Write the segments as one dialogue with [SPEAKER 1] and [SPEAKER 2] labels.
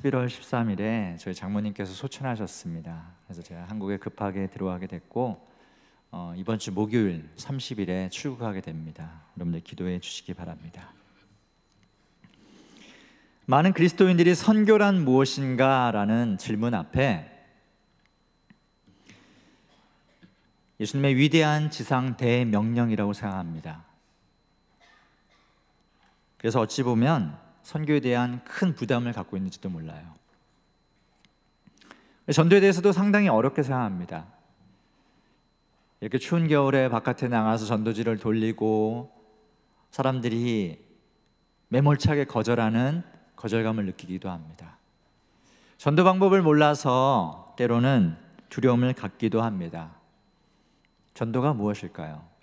[SPEAKER 1] 11월 13일에 저희 장모님께서 소천하셨습니다. 그래서 제가 한국에 급하게 들어가게 됐고 이번 주 목요일 30일에 출국하게 됩니다. 여러분들 기도해 주시기 바랍니다. 많은 그리스도인들이 선교란 무엇인가 라는 질문 앞에 예수님의 위대한 지상 대명령이라고 생각합니다. 그래서 어찌 보면 선교에 대한 큰 부담을 갖고 있는지도 몰라요. 전도에 대해서도 상당히 어렵게 생각합니다. 이렇게 추운 겨울에 바깥에 나가서 전도지를 돌리고 사람들이 매몰차게 거절하는 거절감을 느끼기도 합니다. 전도 방법을 몰라서 때로는 두려움을 갖기도 합니다. 전도가 무엇일까요?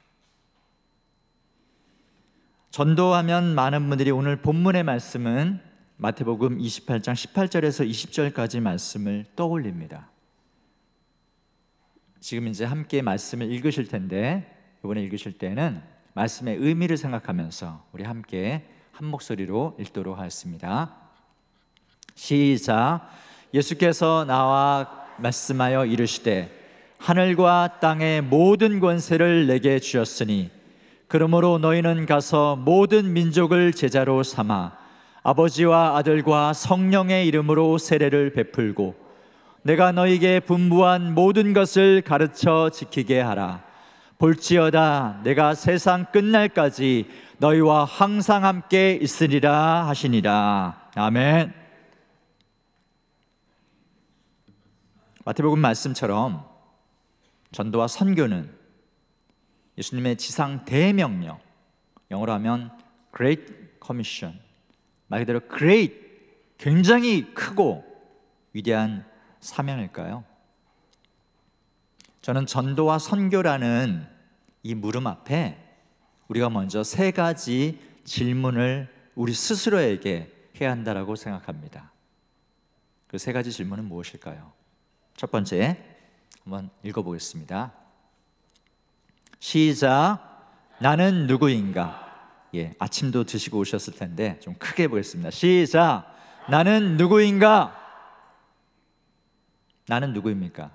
[SPEAKER 1] 전도하면 많은 분들이 오늘 본문의 말씀은 마태복음 28장 18절에서 20절까지 말씀을 떠올립니다. 지금 이제 함께 말씀을 읽으실 텐데 이번에 읽으실 때는 말씀의 의미를 생각하면서 우리 함께 한 목소리로 읽도록 하겠습니다. 시작. 예수께서 나와 말씀하여 이르시되 하늘과 땅의 모든 권세를 내게 주셨으니 그러므로 너희는 가서 모든 민족을 제자로 삼아 아버지와 아들과 성령의 이름으로 세례를 베풀고 내가 너희에게 분부한 모든 것을 가르쳐 지키게 하라. 볼지어다 내가 세상 끝날까지 너희와 항상 함께 있으리라 하시니라. 아멘. 마태복음 말씀처럼 전도와 선교는 예수님의 지상 대명령, 영어로 하면 Great Commission, 말 그대로 Great, 굉장히 크고 위대한 사명일까요? 저는 전도와 선교라는 이 물음 앞에 우리가 먼저 세 가지 질문을 우리 스스로에게 해야 한다고 생각합니다. 그 세 가지 질문은 무엇일까요? 첫 번째, 한번 읽어보겠습니다. 시작. 나는 누구인가? 아침도 드시고 오셨을 텐데 좀 크게 보겠습니다. 시작. 나는 누구인가? 나는 누구입니까?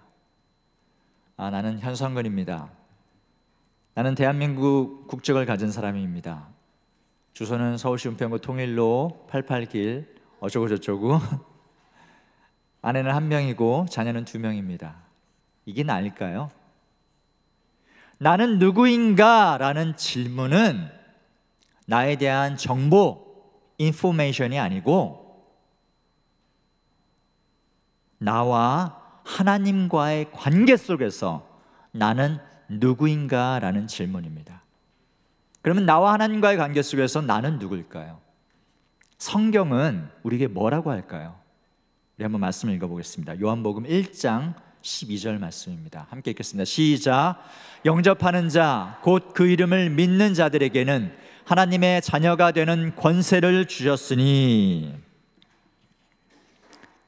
[SPEAKER 1] 나는 현성근입니다. 나는 대한민국 국적을 가진 사람입니다. 주소는 서울시 은평구 통일로 88길 어쩌고 저쩌고 아내는 1명이고 자녀는 2명입니다. 이게 나일까요? 나는 누구인가? 라는 질문은 나에 대한 정보, 인포메이션이 아니고 나와 하나님과의 관계 속에서 나는 누구인가? 라는 질문입니다. 그러면 나와 하나님과의 관계 속에서 나는 누구일까요? 성경은 우리에게 뭐라고 할까요? 우리 한번 말씀을 읽어보겠습니다. 요한복음 1장 12절 말씀입니다. 함께 읽겠습니다. 시작. 영접하는 자, 곧 그 이름을 믿는 자들에게는 하나님의 자녀가 되는 권세를 주셨으니.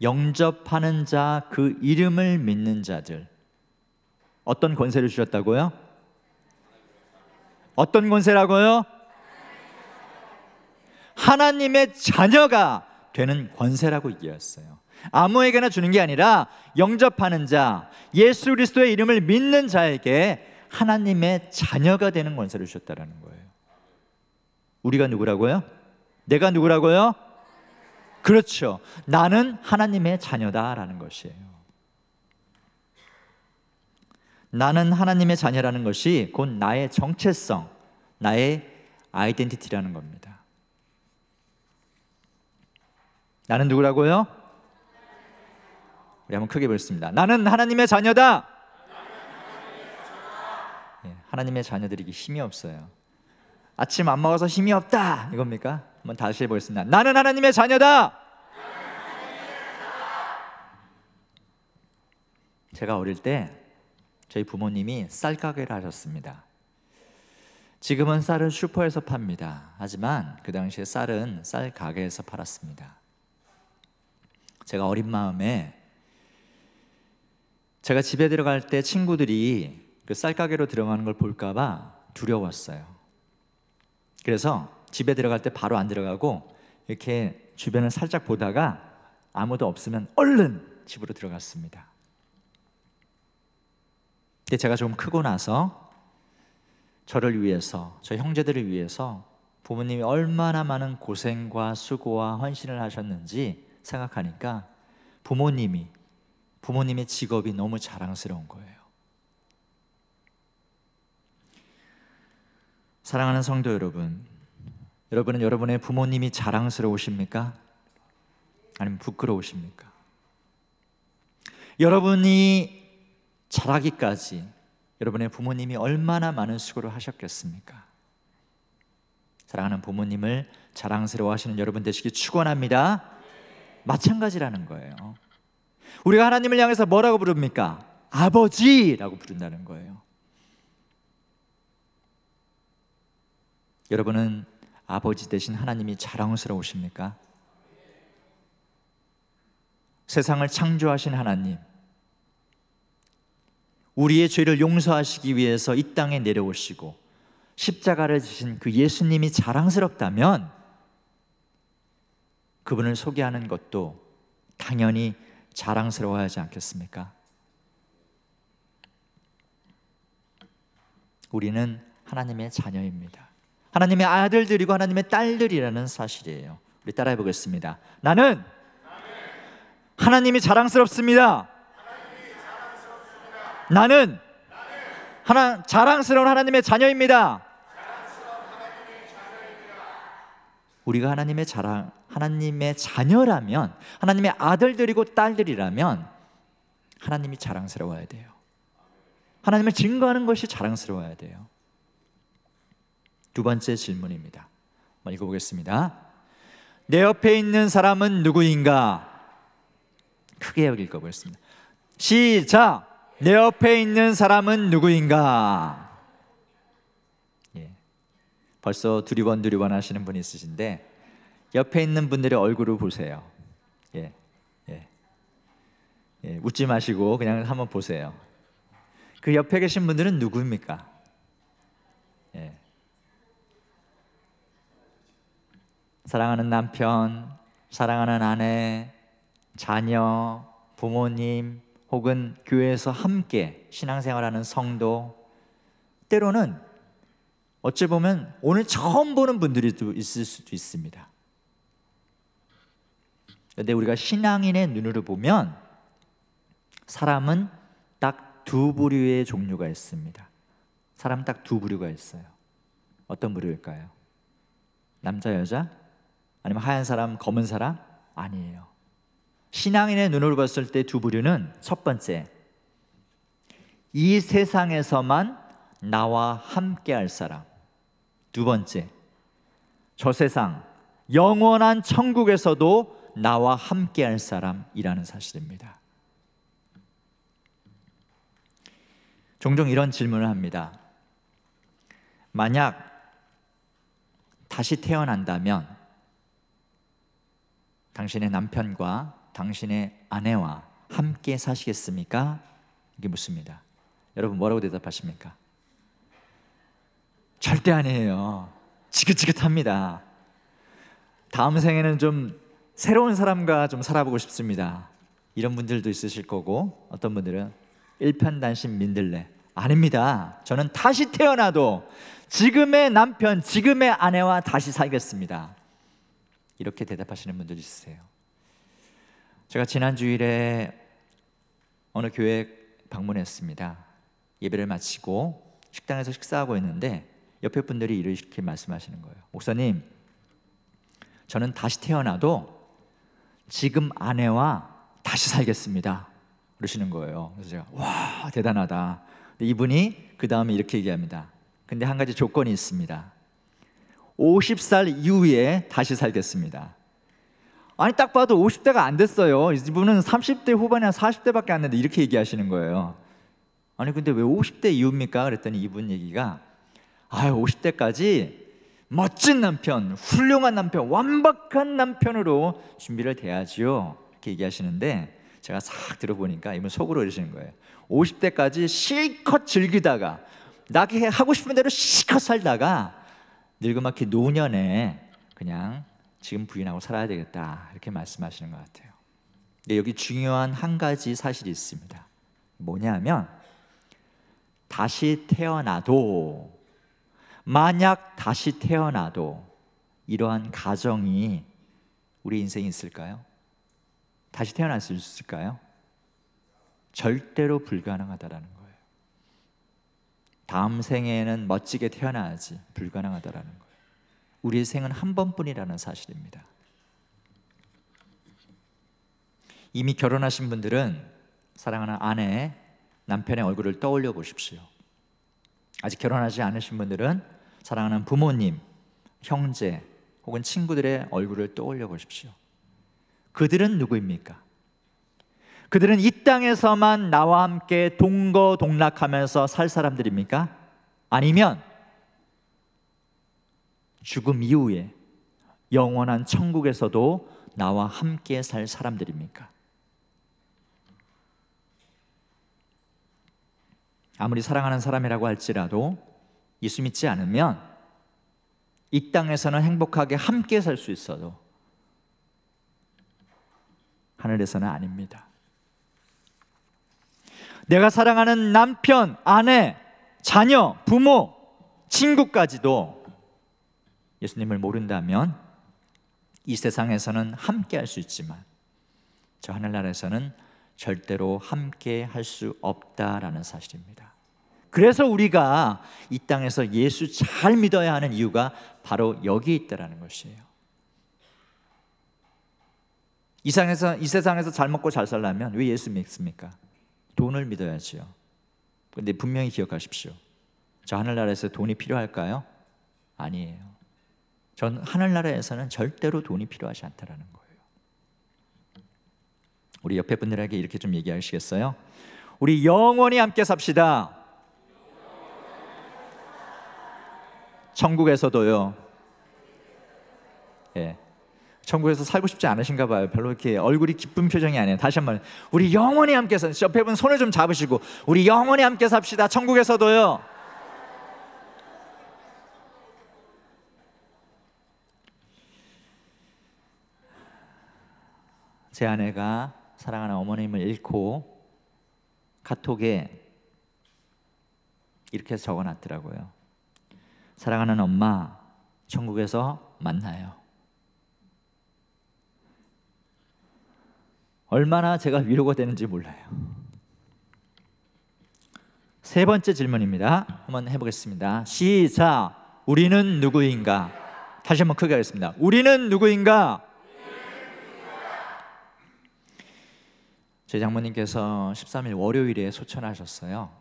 [SPEAKER 1] 영접하는 자, 그 이름을 믿는 자들, 어떤 권세를 주셨다고요? 어떤 권세라고요? 하나님의 자녀가 되는 권세라고 얘기했어요. 아무에게나 주는 게 아니라 영접하는 자, 예수 그리스도의 이름을 믿는 자에게 하나님의 자녀가 되는 권세를 주셨다는 거예요. 우리가 누구라고요? 내가 누구라고요? 그렇죠. 나는 하나님의 자녀다라는 것이에요. 나는 하나님의 자녀라는 것이 곧 나의 정체성, 나의 아이덴티티라는 겁니다. 나는 누구라고요? 우리 한번 크게 보겠습니다. 나는 하나님의 자녀다. 하나님의 자녀들에게 힘이 없어요. 아침 안 먹어서 힘이 없다 이겁니까? 한번 다시 해보겠습니다. 나는 하나님의 자녀다. 제가 어릴 때 저희 부모님이 쌀 가게를 하셨습니다. 지금은 쌀을 슈퍼에서 팝니다. 하지만 그 당시에 쌀은 쌀 가게에서 팔았습니다. 제가 어린 마음에 제가 집에 들어갈 때 친구들이 그 쌀가게로 들어가는 걸 볼까 봐 두려웠어요. 그래서 집에 들어갈 때 바로 안 들어가고 이렇게 주변을 살짝 보다가 아무도 없으면 얼른 집으로 들어갔습니다. 근데 제가 좀 크고 나서 저를 위해서, 저 형제들을 위해서 부모님이 얼마나 많은 고생과 수고와 헌신을 하셨는지 생각하니까 부모님의 직업이 너무 자랑스러운 거예요. 사랑하는 성도 여러분, 여러분은 여러분의 부모님이 자랑스러우십니까? 아니면 부끄러우십니까? 여러분이 자라기까지 여러분의 부모님이 얼마나 많은 수고를 하셨겠습니까? 사랑하는 부모님을 자랑스러워하시는 여러분 되시기 축원합니다. 마찬가지라는 거예요. 우리가 하나님을 향해서 뭐라고 부릅니까? 아버지라고 부른다는 거예요. 여러분은 아버지 대신 하나님이 자랑스러우십니까? 세상을 창조하신 하나님, 우리의 죄를 용서하시기 위해서 이 땅에 내려오시고 십자가를 지신 그 예수님이 자랑스럽다면 그분을 소개하는 것도 당연히 자랑스러워하지 않겠습니까? 우리는 하나님의 자녀입니다. 하나님의 아들들이고 하나님의 딸들이라는 사실이에요. 우리 따라해 보겠습니다. 나는 하나님이 자랑스럽습니다. 나는 자랑스러운 하나님의 자녀입니다. 우리가 하나님의 자녀라면, 하나님의 아들들이고 딸들이라면 하나님이 자랑스러워야 돼요. 하나님을 증거하는 것이 자랑스러워야 돼요. 두 번째 질문입니다. 한번 읽어보겠습니다. 내 옆에 있는 사람은 누구인가? 크게 읽어보겠습니다. 시작! 내 옆에 있는 사람은 누구인가? 예. 벌써 두리번 하시는 분이 있으신데 옆에 있는 분들의 얼굴을 보세요. 예. 예. 예. 웃지 마시고 그냥 한번 보세요. 그 옆에 계신 분들은 누구입니까? 예. 사랑하는 남편, 사랑하는 아내, 자녀, 부모님, 혹은 교회에서 함께 신앙생활하는 성도, 때로는 어찌 보면 오늘 처음 보는 분들이 있을 수도 있습니다. 그런데 우리가 신앙인의 눈으로 보면 사람은 딱 두 부류의 종류가 있습니다. 사람 딱 두 부류가 있어요. 어떤 부류일까요? 남자, 여자? 아니면 하얀 사람, 검은 사람? 아니에요. 신앙인의 눈으로 봤을 때 두 부류는 첫 번째, 이 세상에서만 나와 함께 할 사람. 두 번째, 저 세상 영원한 천국에서도 나와 함께 할 사람이라는 사실입니다. 종종 이런 질문을 합니다. 만약 다시 태어난다면 당신의 남편과 당신의 아내와 함께 사시겠습니까? 이게 묻습니다. 여러분 뭐라고 대답하십니까? 절대 아니에요. 지긋지긋합니다. 다음 생에는 좀 새로운 사람과 좀 살아보고 싶습니다. 이런 분들도 있으실 거고, 어떤 분들은 일편단심 민들레, 아닙니다. 저는 다시 태어나도 지금의 남편, 지금의 아내와 다시 살겠습니다. 이렇게 대답하시는 분들이 있으세요. 제가 지난 주일에 어느 교회 방문했습니다. 예배를 마치고 식당에서 식사하고 있는데 옆에 분들이 이렇게 말씀하시는 거예요. 목사님, 저는 다시 태어나도 지금 아내와 다시 살겠습니다. 그러시는 거예요. 그래서 제가 와, 대단하다. 근데 이분이 그 다음에 이렇게 얘기합니다. 근데 한 가지 조건이 있습니다. 50살 이후에 다시 살겠습니다. 아니 딱 봐도 50대가 안 됐어요. 이분은 30대 후반이나 40대밖에 안 됐는데 이렇게 얘기하시는 거예요. 아니 근데 왜 50대 이후입니까? 그랬더니 이분 얘기가 50대까지 멋진 남편, 훌륭한 남편, 완벽한 남편으로 준비를 돼야지요. 이렇게 얘기하시는데 제가 싹 들어보니까 이분 속으로 이러시는 거예요. 50대까지 실컷 즐기다가 나게 하고 싶은 대로 실컷 살다가 늙음하게 노년에 그냥 지금 부인하고 살아야 되겠다, 이렇게 말씀하시는 것 같아요. 근데 여기 중요한 한 가지 사실이 있습니다. 뭐냐면 다시 태어나도, 만약 다시 태어나도 이러한 가정이 우리 인생에 있을까요? 다시 태어날 수 있을까요? 절대로 불가능하다라는 거예요. 다음 생에는 멋지게 태어나야지 불가능하다라는 거예요. 우리의 생은 한 번뿐이라는 사실입니다. 이미 결혼하신 분들은 사랑하는 아내, 남편의 얼굴을 떠올려 보십시오. 아직 결혼하지 않으신 분들은 사랑하는 부모님, 형제 혹은 친구들의 얼굴을 떠올려 보십시오. 그들은 누구입니까? 그들은 이 땅에서만 나와 함께 동거동락하면서 살 사람들입니까? 아니면 죽음 이후에 영원한 천국에서도 나와 함께 살 사람들입니까? 아무리 사랑하는 사람이라고 할지라도 예수 믿지 않으면 이 땅에서는 행복하게 함께 살 수 있어도 하늘에서는 아닙니다. 내가 사랑하는 남편, 아내, 자녀, 부모, 친구까지도 예수님을 모른다면 이 세상에서는 함께 할 수 있지만 저 하늘나라에서는 절대로 함께 할 수 없다라는 사실입니다. 그래서 우리가 이 땅에서 예수 잘 믿어야 하는 이유가 바로 여기에 있다라는 것이에요. 이 세상에서 잘 먹고 잘 살려면 왜 예수 믿습니까? 돈을 믿어야지요. 그런데 분명히 기억하십시오. 저 하늘나라에서 돈이 필요할까요? 아니에요. 전 하늘나라에서는 절대로 돈이 필요하지 않다라는 거예요. 우리 옆에 분들에게 이렇게 좀 얘기하시겠어요? 우리 영원히 함께 삽시다. 천국에서도요. 예. 천국에서 살고 싶지 않으신가 봐요. 별로 이렇게 얼굴이 기쁜 표정이 아니에요. 다시 한번, 우리 영원히 함께 삽시다. 옆에 분 손을 좀 잡으시고 우리 영원히 함께 삽시다. 천국에서도요. 제 아내가 사랑하는 어머님을 잃고 카톡에 이렇게 적어놨더라고요. 사랑하는 엄마, 천국에서 만나요. 얼마나 제가 위로가 되는지 몰라요. 세 번째 질문입니다. 한번 해보겠습니다. 시작. 우리는 누구인가? 다시 한번 크게 하겠습니다. 우리는 누구인가? 제 장모님께서 13일 월요일에 소천하셨어요.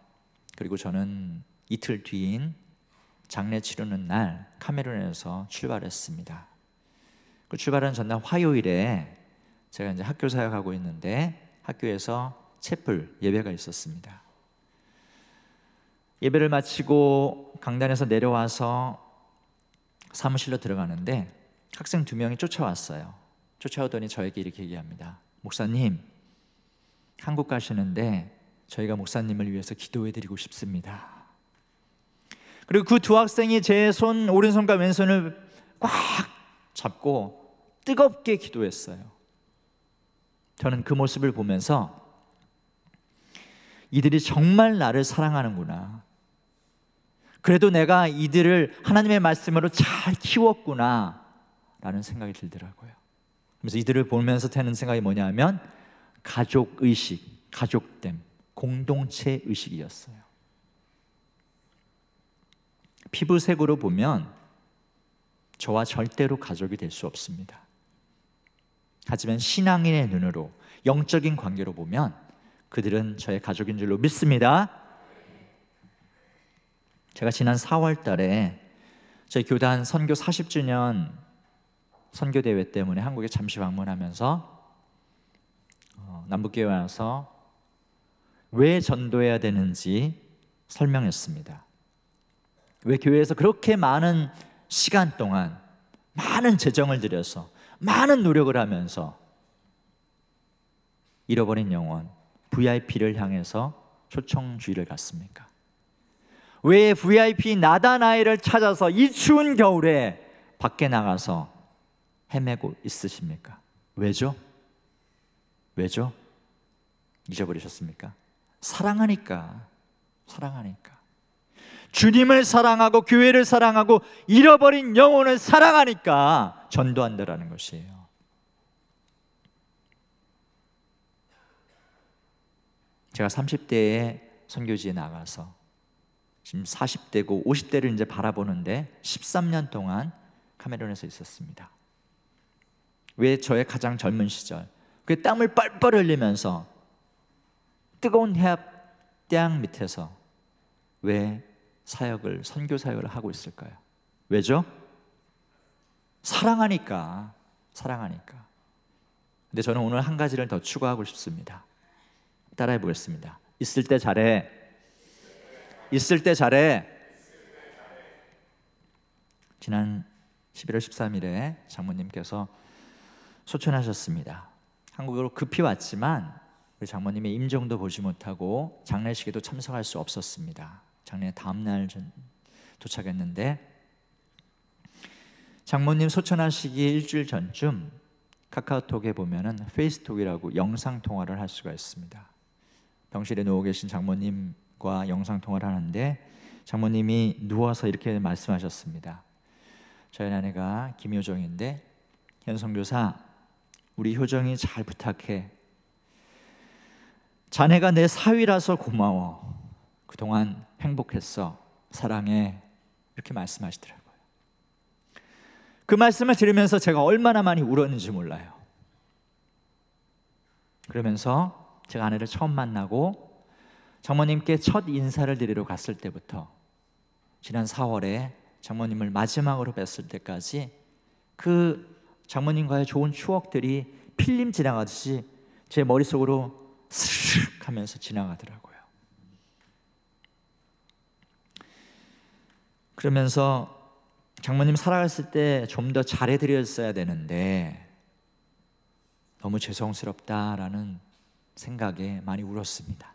[SPEAKER 1] 그리고 저는 이틀 뒤인 장례 치르는 날 카메룬에서 출발했습니다. 그 출발한 전날 화요일에 제가 이제 학교 사역하고 있는데 학교에서 채플 예배가 있었습니다. 예배를 마치고 강단에서 내려와서 사무실로 들어가는데 학생 2명이 쫓아왔어요. 쫓아오더니 저에게 이렇게 얘기합니다. 목사님, 한국 가시는데 저희가 목사님을 위해서 기도해드리고 싶습니다. 그리고 그 2 학생이 제 손, 오른손과 왼손을 꽉 잡고 뜨겁게 기도했어요. 저는 그 모습을 보면서 이들이 정말 나를 사랑하는구나, 그래도 내가 이들을 하나님의 말씀으로 잘 키웠구나 라는 생각이 들더라고요. 그래서 이들을 보면서 드는 생각이 뭐냐면 가족의식, 가족됨, 공동체 의식이었어요. 피부색으로 보면 저와 절대로 가족이 될 수 없습니다. 하지만 신앙인의 눈으로, 영적인 관계로 보면 그들은 저의 가족인 줄로 믿습니다. 제가 지난 4월 달에 저희 교단 선교 40주년 선교대회 때문에 한국에 잠시 방문하면서 남북교회 와서 왜 전도해야 되는지 설명했습니다. 왜 교회에서 그렇게 많은 시간 동안 많은 재정을 들여서 많은 노력을 하면서 잃어버린 영혼 VIP를 향해서 초청주의를 갔습니까? 왜 VIP 나다나이를 찾아서 이 추운 겨울에 밖에 나가서 헤매고 있으십니까? 왜죠? 왜죠? 잊어버리셨습니까? 사랑하니까. 주님을 사랑하고 교회를 사랑하고 잃어버린 영혼을 사랑하니까 전도한다라는 것이에요. 제가 30대에 선교지에 나가서 지금 40대고 50대를 이제 바라보는데 13년 동안 카메룬에서 있었습니다. 왜 저의 가장 젊은 시절 그 땀을 뻘뻘 흘리면서 뜨거운 해협땅 밑에서 왜 선교 사역을 하고 있을까요? 왜죠? 사랑하니까. 근데 저는 오늘 한 가지를 더 추가하고 싶습니다. 따라해 보겠습니다. 있을 때 잘해. 지난 11월 13일에 장모님께서 소천하셨습니다. 한국으로 급히 왔지만 우리 장모님의 임종도 보지 못하고 장례식에도 참석할 수 없었습니다. 장례 다음 날 도착했는데 장모님 소천하시기 일주일 전쯤 카카오톡에 보면은 페이스톡이라고 영상 통화를 할 수가 있습니다. 병실에 누워 계신 장모님과 영상 통화를 하는데 장모님이 누워서 이렇게 말씀하셨습니다. 저희 아내가 김효정인데, 현 선교사, 우리 효정이 잘 부탁해. 자네가 내 사위라서 고마워. 그동안 행복했어. 사랑해. 이렇게 말씀하시더라고요. 그 말씀을 들으면서 제가 얼마나 많이 울었는지 몰라요. 그러면서 제가 아내를 처음 만나고 장모님께 첫 인사를 드리러 갔을 때부터 지난 4월에 장모님을 마지막으로 뵀을 때까지 그 장모님과의 좋은 추억들이 필름 지나가듯이 제 머릿속으로 스르륵 하면서 지나가더라고요. 그러면서 장모님 살아갔을 때 좀 더 잘해드렸어야 되는데 너무 죄송스럽다라는 생각에 많이 울었습니다.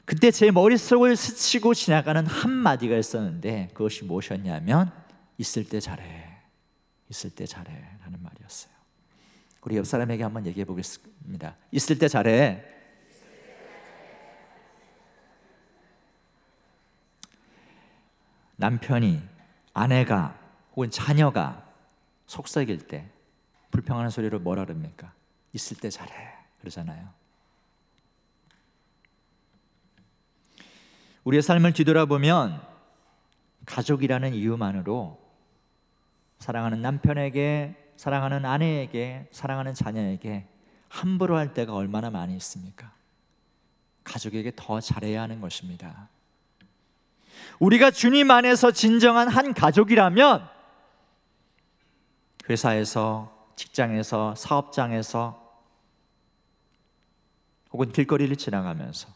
[SPEAKER 1] 그때 제 머릿속을 스치고 지나가는 한마디가 있었는데 그것이 무엇이었냐면 있을 때 잘해 라는 말이었어요. 우리 옆 사람에게 한번 얘기해 보겠습니다. 있을 때 잘해. 남편이, 아내가 혹은 자녀가 속삭일 때 불평하는 소리로 뭐라 그럽니까? 있을 때 잘해 그러잖아요. 우리의 삶을 뒤돌아보면 가족이라는 이유만으로 사랑하는 남편에게, 사랑하는 아내에게, 사랑하는 자녀에게 함부로 할 때가 얼마나 많이 있습니까? 가족에게 더 잘해야 하는 것입니다. 우리가 주님 안에서 진정한 한 가족이라면 회사에서, 직장에서, 사업장에서 혹은 길거리를 지나가면서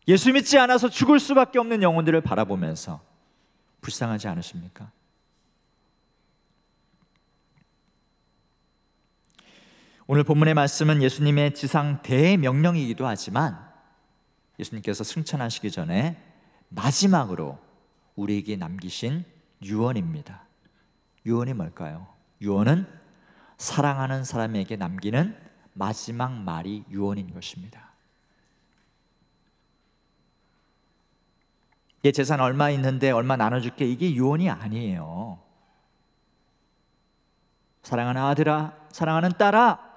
[SPEAKER 1] 예수 믿지 않아서 죽을 수밖에 없는 영혼들을 바라보면서 불쌍하지 않으십니까? 오늘 본문의 말씀은 예수님의 지상 대명령이기도 하지만 예수님께서 승천하시기 전에 마지막으로 우리에게 남기신 유언입니다. 유언이 뭘까요? 유언은 사랑하는 사람에게 남기는 마지막 말이 유언인 것입니다. 얘 재산 얼마 있는데 얼마 나눠줄게, 이게 유언이 아니에요. 사랑하는 아들아, 사랑하는 딸아,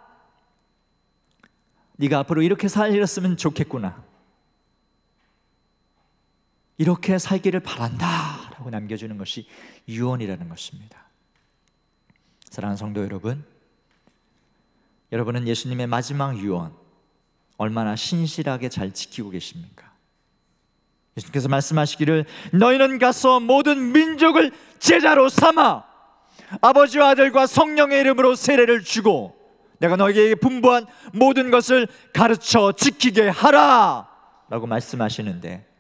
[SPEAKER 1] 네가 앞으로 이렇게 살렸으면 좋겠구나, 이렇게 살기를 바란다 라고 남겨주는 것이 유언이라는 것입니다. 사랑하는 성도 여러분, 여러분은 예수님의 마지막 유언 얼마나 신실하게 잘 지키고 계십니까? 예수님께서 말씀하시기를 너희는 가서 모든 민족을 제자로 삼아 아버지와 아들과 성령의 이름으로 세례를 주고 내가 너희에게 분부한 모든 것을 가르쳐 지키게 하라 라고 말씀하시는데,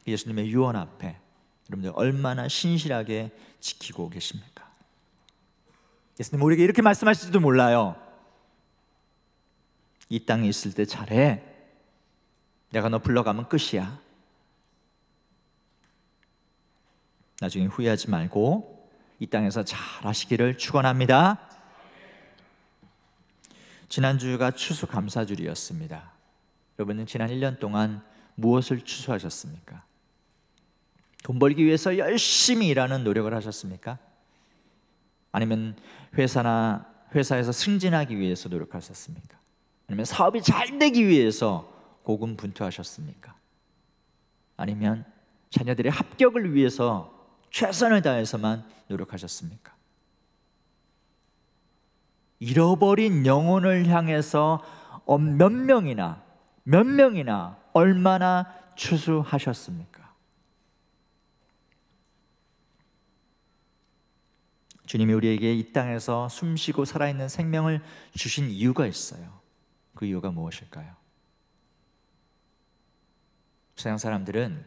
[SPEAKER 1] 예수님의 유언 앞에 여러분들 얼마나 신실하게 지키고 계십니까? 예수님 우리에게 이렇게 말씀하실지도 몰라요. 이 땅에 있을 때 잘해. 내가 너 불러가면 끝이야. 나중에 후회하지 말고 이 땅에서 잘 하시기를 축원합니다. 지난주가 추수감사주일이었습니다. 여러분은 지난 1년 동안 무엇을 추수하셨습니까? 돈 벌기 위해서 열심히 일하는 노력을 하셨습니까? 아니면 회사에서 승진하기 위해서 노력하셨습니까? 아니면 사업이 잘 되기 위해서 고군분투하셨습니까? 아니면 자녀들의 합격을 위해서 최선을 다해서만 노력하셨습니까? 잃어버린 영혼을 향해서 몇 명이나 얼마나 추수하셨습니까? 주님이 우리에게 이 땅에서 숨쉬고 살아있는 생명을 주신 이유가 있어요. 그 이유가 무엇일까요? 세상 사람들은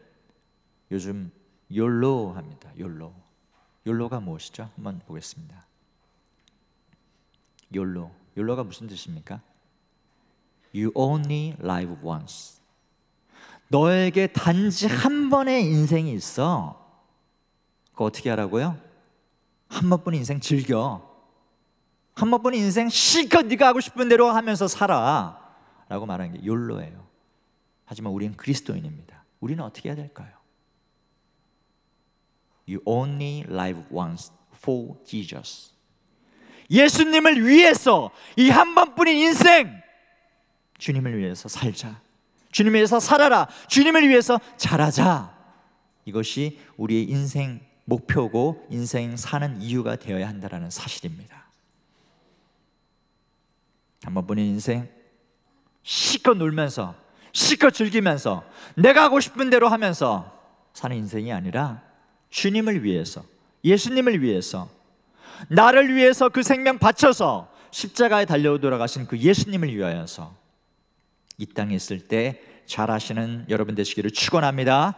[SPEAKER 1] 요즘 욜로 합니다. 욜로가 무엇이죠? 한번 보겠습니다. 욜로가 무슨 뜻입니까? You only live once. 너에게 단지 한 번의 인생이 있어. 그거 어떻게 하라고요? 한 번뿐인 인생 즐겨. 한 번뿐인 인생 실컷 네가 하고 싶은 대로 하면서 살아 라고 말하는 게 욜로예요. 하지만 우리는 그리스도인입니다. 우리는 어떻게 해야 될까요? You only live once for Jesus. 예수님을 위해서 이 한 번뿐인 인생 주님을 위해서 살자. 주님을 위해서 살아라. 주님을 위해서 잘하자. 이것이 우리의 인생 목표고 인생 사는 이유가 되어야 한다는 사실입니다. 한 번뿐인 인생 실컷 놀면서 실컷 즐기면서 내가 하고 싶은 대로 하면서 사는 인생이 아니라 주님을 위해서, 예수님을 위해서, 나를 위해서 그 생명 바쳐서 십자가에 달려 돌아가신 그 예수님을 위하여서 이 땅에 있을 때 잘하시는 여러분 되시기를 축원합니다.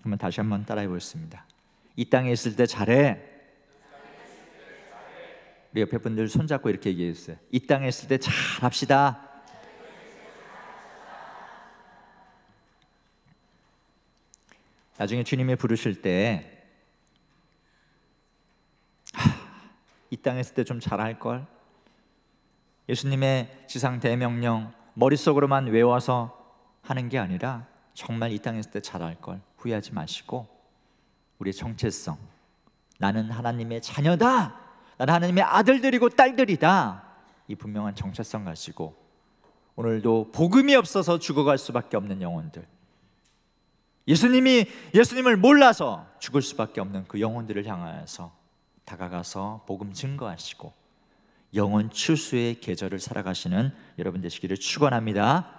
[SPEAKER 1] 한번 다시 한번 따라해 보겠습니다. 이 땅에 있을 때 잘해. 우리 옆에 분들 손잡고 이렇게 얘기해 주세요. 이 땅에 있을 때 잘합시다. 나중에 주님이 부르실 때 이 땅에 있을 때 좀 잘할 걸. 예수님의 지상 대명령 머릿속으로만 외워서 하는 게 아니라 정말 이 땅에 있을 때 잘할 걸 후회하지 마시고 우리의 정체성, 나는 하나님의 자녀다, 나는 하나님의 아들들이고 딸들이다, 이 분명한 정체성 가지고 오늘도 복음이 없어서 죽어갈 수밖에 없는 영혼들, 예수님을 몰라서 죽을 수밖에 없는 그 영혼들을 향하여서 다가가서 복음 증거하시고 영혼 추수의 계절을 살아가시는 여러분 되시기를 축원합니다.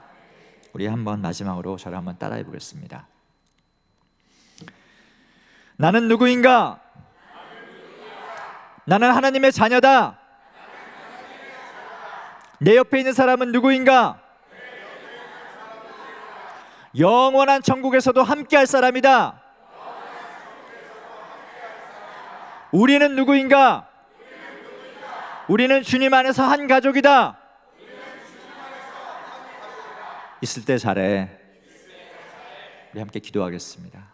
[SPEAKER 1] 우리 한번 마지막으로 저를 한번 따라해 보겠습니다. 나는 누구인가? 나는 하나님의 자녀다. 내 옆에 있는 사람은 누구인가? 영원한 천국에서도 함께할 사람이다. 우리는 누구인가? 우리는 주님 안에서 한 가족이다. 있을 때 잘해. 우리 함께 기도하겠습니다.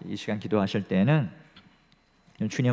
[SPEAKER 1] 이 시간 기도하실 때는 주님